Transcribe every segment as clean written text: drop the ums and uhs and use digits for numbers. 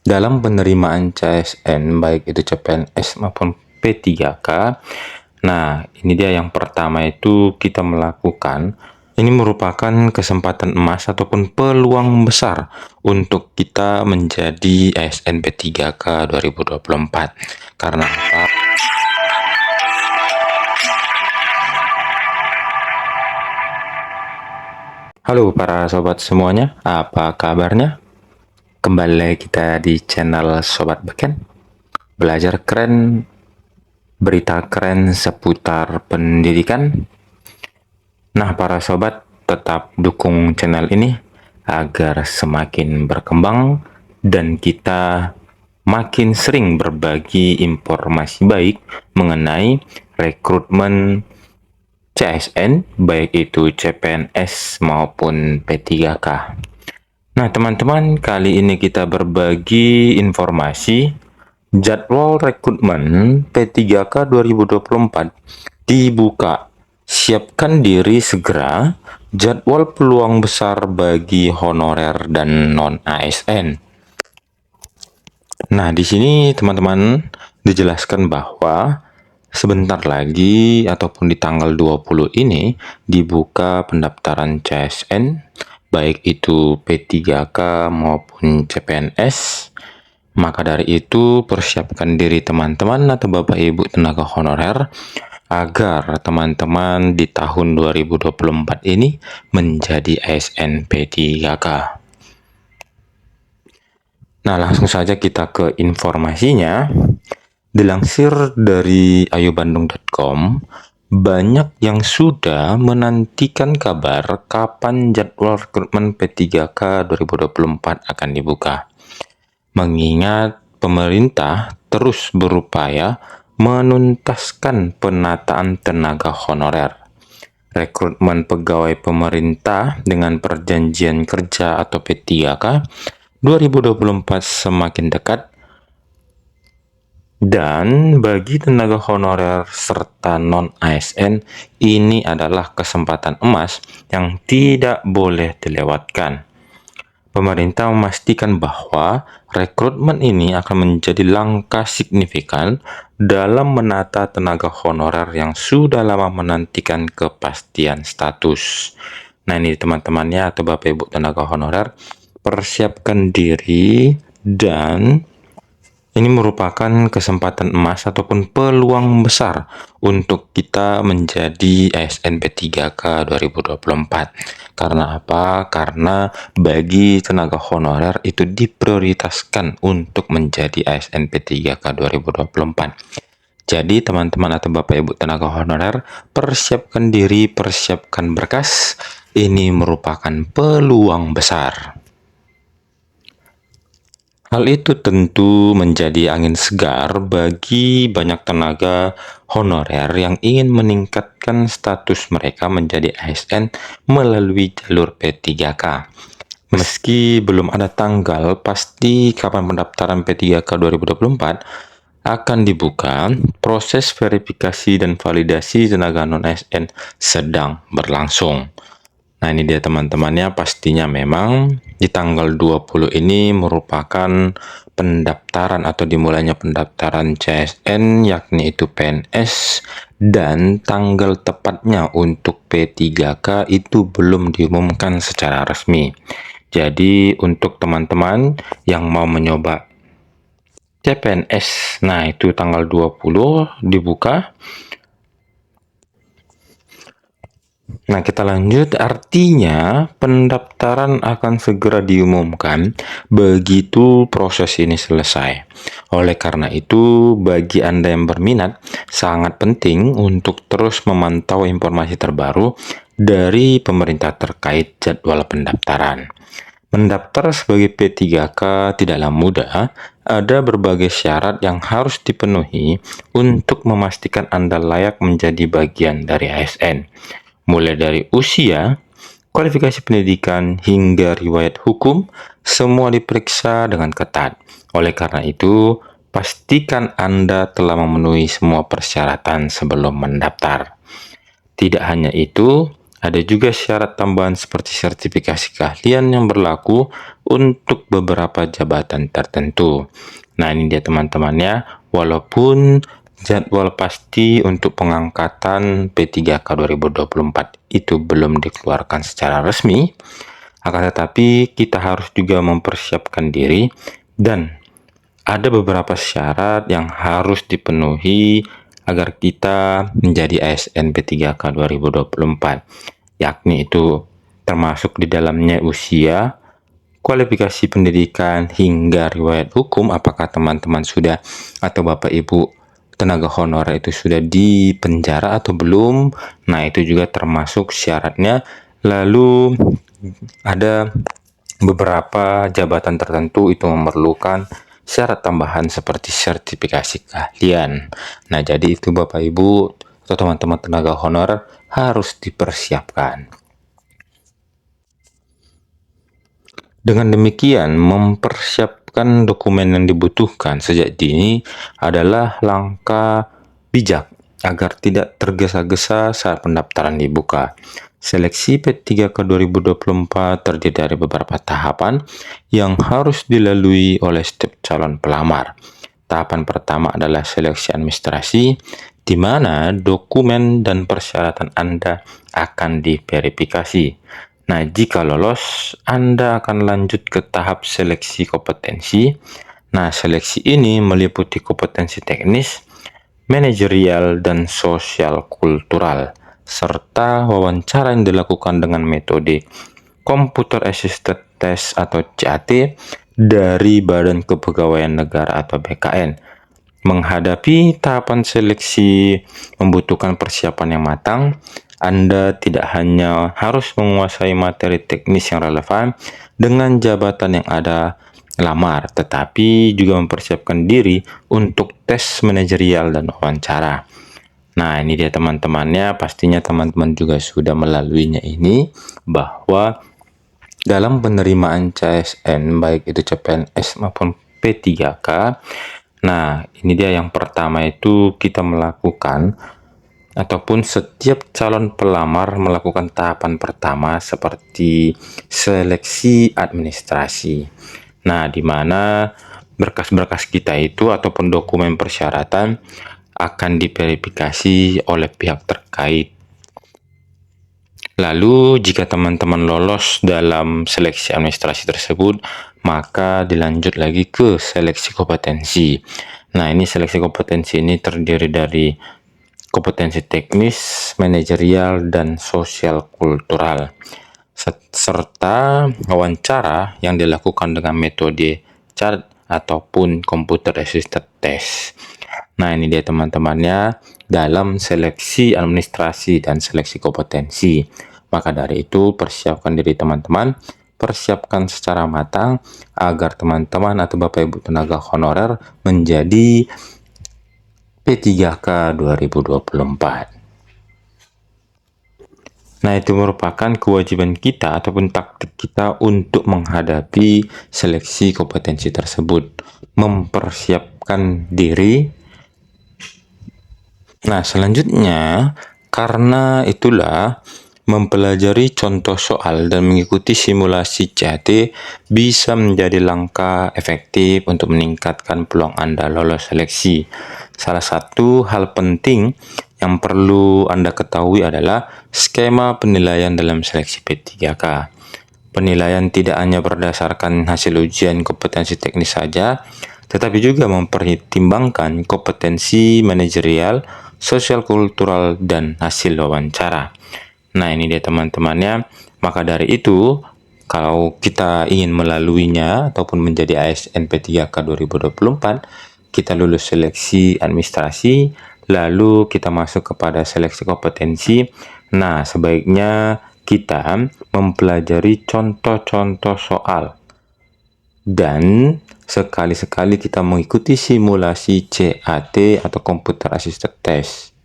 dalam penerimaan CSN, baik itu CPNS maupun P3K. Nah, ini dia yang pertama itu kita melakukan. Ini merupakan kesempatan emas ataupun peluang besar untuk kita menjadi ASN P3K 2024. Karena apa? Halo para sobat semuanya, apa kabarnya? Kembali lagi kita di channel Sobat Beken. Belajar keren, berita keren seputar pendidikan. Nah, para sobat, tetap dukung channel ini agar semakin berkembang dan kita makin sering berbagi informasi baik mengenai rekrutmen CSN, baik itu CPNS maupun P3K. Nah, teman-teman, kali ini kita berbagi informasi jadwal rekrutmen P3K 2024 dibuka. Siapkan diri segera, jadwal peluang besar bagi honorer dan non-ASN. Nah, di sini teman-teman dijelaskan bahwa sebentar lagi ataupun di tanggal 20 ini dibuka pendaftaran CSN, baik itu P3K maupun CPNS. Maka dari itu persiapkan diri teman-teman atau Bapak Ibu tenaga honorer agar teman-teman di tahun 2024 ini menjadi ASN P3K. Nah, langsung saja kita ke informasinya. Dilansir dari ayobandung.com, banyak yang sudah menantikan kabar kapan jadwal rekrutmen P3K 2024 akan dibuka. Mengingat pemerintah terus berupaya menuntaskan penataan tenaga honorer. Rekrutmen pegawai pemerintah dengan perjanjian kerja atau P3K 2024 semakin dekat. Dan bagi tenaga honorer serta non-ASN, ini adalah kesempatan emas yang tidak boleh dilewatkan. Pemerintah memastikan bahwa rekrutmen ini akan menjadi langkah signifikan dalam menata tenaga honorer yang sudah lama menantikan kepastian status. Nah, ini teman-temannya atau Bapak Ibu tenaga honorer, persiapkan diri dan ini merupakan kesempatan emas ataupun peluang besar untuk kita menjadi ASN P3K 2024. Karena apa? Karena bagi tenaga honorer itu diprioritaskan untuk menjadi ASN P3K 2024. Jadi teman-teman atau Bapak Ibu tenaga honorer, persiapkan diri, persiapkan berkas. Ini merupakan peluang besar. Hal itu tentu menjadi angin segar bagi banyak tenaga honorer yang ingin meningkatkan status mereka menjadi ASN melalui jalur P3K. Meski belum ada tanggal pasti kapan pendaftaran P3K 2024 akan dibuka, proses verifikasi dan validasi tenaga non-ASN sedang berlangsung. Nah, ini dia teman-temannya, pastinya memang di tanggal 20 ini merupakan pendaftaran atau dimulainya pendaftaran CSN, yakni itu PNS, dan tanggal tepatnya untuk P3K itu belum diumumkan secara resmi. Jadi untuk teman-teman yang mau mencoba CPNS, nah itu tanggal 20 dibuka. Nah, kita lanjut. Artinya, pendaftaran akan segera diumumkan begitu proses ini selesai. Oleh karena itu, bagi Anda yang berminat, sangat penting untuk terus memantau informasi terbaru dari pemerintah terkait jadwal pendaftaran. Mendaftar sebagai P3K tidaklah mudah. Ada berbagai syarat yang harus dipenuhi untuk memastikan Anda layak menjadi bagian dari ASN. Mulai dari usia, kualifikasi pendidikan, hingga riwayat hukum, semua diperiksa dengan ketat. Oleh karena itu, pastikan Anda telah memenuhi semua persyaratan sebelum mendaftar. Tidak hanya itu, Ada juga syarat tambahan seperti sertifikasi keahlian yang berlaku untuk beberapa jabatan tertentu. Nah, ini dia teman-temannya. Walaupun jadwal pasti untuk pengangkatan P3K 2024 itu belum dikeluarkan secara resmi, akan tetapi kita harus juga mempersiapkan diri dan ada beberapa syarat yang harus dipenuhi agar kita menjadi ASN P3K 2024, yakni itu termasuk di dalamnya usia, kualifikasi pendidikan, hingga riwayat hukum, apakah teman-teman sudah atau Bapak Ibu tenaga honorer itu sudah di penjara atau belum. Nah, itu juga termasuk syaratnya. Lalu ada beberapa jabatan tertentu itu memerlukan syarat tambahan seperti sertifikasi keahlian. Nah, jadi itu Bapak Ibu atau teman-teman tenaga honorer harus dipersiapkan. Dengan demikian, mempersiapkan dokumen yang dibutuhkan sejak dini adalah langkah bijak agar tidak tergesa-gesa saat pendaftaran dibuka. Seleksi P3K 2024 terdiri dari beberapa tahapan yang harus dilalui oleh setiap calon pelamar. Tahapan pertama adalah seleksi administrasi, di mana dokumen dan persyaratan Anda akan diverifikasi. Nah, jika lolos, Anda akan lanjut ke tahap seleksi kompetensi. Nah, seleksi ini meliputi kompetensi teknis, manajerial, dan sosial kultural, serta wawancara yang dilakukan dengan metode Computer Assisted Test atau CAT dari Badan Kepegawaian Negara atau BKN. Menghadapi tahapan seleksi membutuhkan persiapan yang matang. Anda tidak hanya harus menguasai materi teknis yang relevan dengan jabatan yang ada lamar, tetapi juga mempersiapkan diri untuk tes manajerial dan wawancara. Nah, ini dia teman-temannya. Pastinya teman-teman juga sudah melaluinya ini, bahwa dalam penerimaan CSN, baik itu CPNS maupun P3K, nah, ini dia yang pertama itu kita melakukan ataupun setiap calon pelamar melakukan tahapan pertama seperti seleksi administrasi. Nah, di mana berkas-berkas kita itu ataupun dokumen persyaratan akan diverifikasi oleh pihak terkait. Lalu, jika teman-teman lolos dalam seleksi administrasi tersebut, maka dilanjut lagi ke seleksi kompetensi. Nah, ini seleksi kompetensi ini terdiri dari kompetensi teknis, manajerial, dan sosial kultural, serta wawancara yang dilakukan dengan metode CAT ataupun Computer Assisted Test. Nah, ini dia teman-temannya dalam seleksi administrasi dan seleksi kompetensi. Maka dari itu, persiapkan diri teman-teman, persiapkan secara matang agar teman-teman atau Bapak Ibu tenaga honorer menjadi P3K 2024. Nah, itu merupakan kewajiban kita ataupun taktik kita untuk menghadapi seleksi kompetensi tersebut, mempersiapkan diri. Nah, selanjutnya, karena itulah mempelajari contoh soal dan mengikuti simulasi CAT bisa menjadi langkah efektif untuk meningkatkan peluang Anda lolos seleksi. Salah satu hal penting yang perlu Anda ketahui adalah skema penilaian dalam seleksi P3K. Penilaian tidak hanya berdasarkan hasil ujian kompetensi teknis saja, tetapi juga mempertimbangkan kompetensi manajerial, sosial kultural, dan hasil wawancara. Nah, ini dia teman-temannya. Maka dari itu, kalau kita ingin melaluinya ataupun menjadi ASN P3K 2024, kita lulus seleksi administrasi, lalu kita masuk kepada seleksi kompetensi. Nah, sebaiknya kita mempelajari contoh-contoh soal dan sekali-sekali kita mengikuti simulasi CAT atau Computer Assisted Test.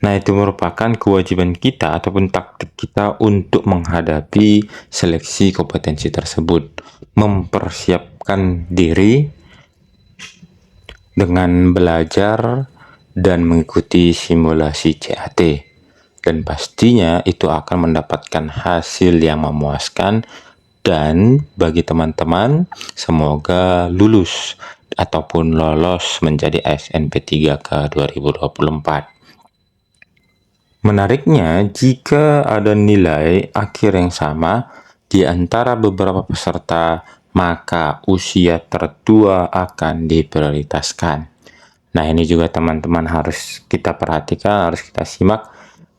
Nah, itu merupakan kewajiban kita ataupun taktik kita untuk menghadapi seleksi kompetensi tersebut. Mempersiapkan diri dengan belajar dan mengikuti simulasi CAT. dan pastinya itu akan mendapatkan hasil yang memuaskan. Dan bagi teman-teman, semoga lulus ataupun lolos menjadi ASN P3K 2024. Menariknya, jika ada nilai akhir yang sama di antara beberapa peserta, maka usia tertua akan diprioritaskan. Nah, ini juga teman-teman harus kita perhatikan, harus kita simak.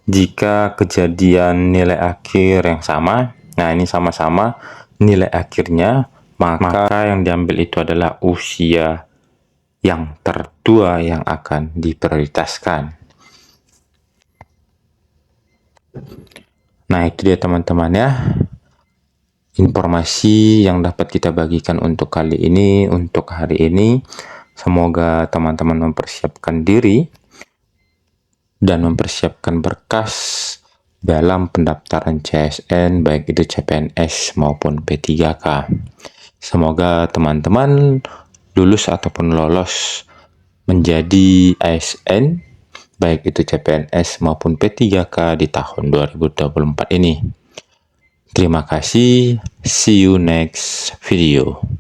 Jika kejadian nilai akhir yang sama, nah ini sama-sama nilai akhirnya, maka yang diambil itu adalah usia yang tertua yang akan diprioritaskan. Nah, itu dia teman-teman ya, informasi yang dapat kita bagikan untuk kali ini, untuk hari ini. Semoga teman-teman mempersiapkan diri dan mempersiapkan berkas dalam pendaftaran CSN, baik itu CPNS maupun P3K. Semoga teman-teman lulus ataupun lolos menjadi ASN, baik itu CPNS maupun P3K di tahun 2024 ini. Terima kasih, see you next video.